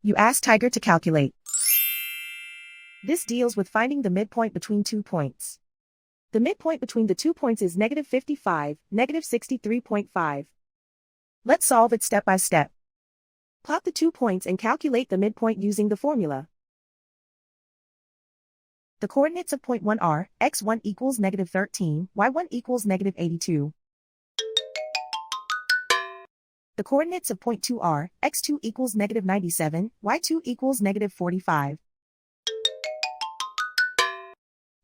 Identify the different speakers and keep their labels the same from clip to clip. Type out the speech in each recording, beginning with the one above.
Speaker 1: You ask Tiger to calculate. This deals with finding the midpoint between 2 points. The midpoint between the 2 points is -55, -63.5. Let's solve it step by step. Plot the 2 points and calculate the midpoint using the formula. The coordinates of point 1 are, x1 equals -13, y1 equals -82. The coordinates of point 2 are, x2 equals -97, y2 equals -45.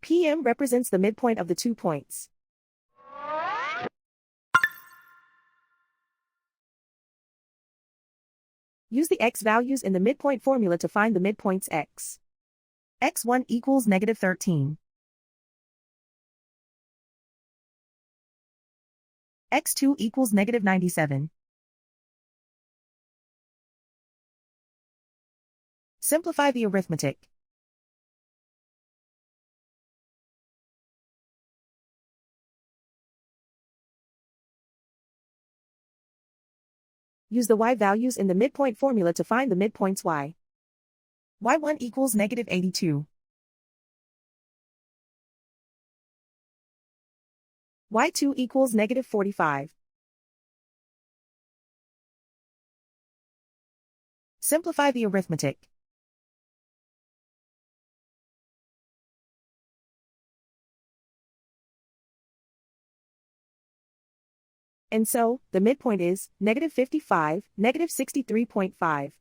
Speaker 1: PM represents the midpoint of the 2 points. Use the x values in the midpoint formula to find the midpoints x. x1 equals -13. x2 equals -97. Simplify the arithmetic. Use the y values in the midpoint formula to find the midpoints y. y1 equals -82. y2 equals -45. Simplify the arithmetic. And so, the midpoint is -55, -63.5.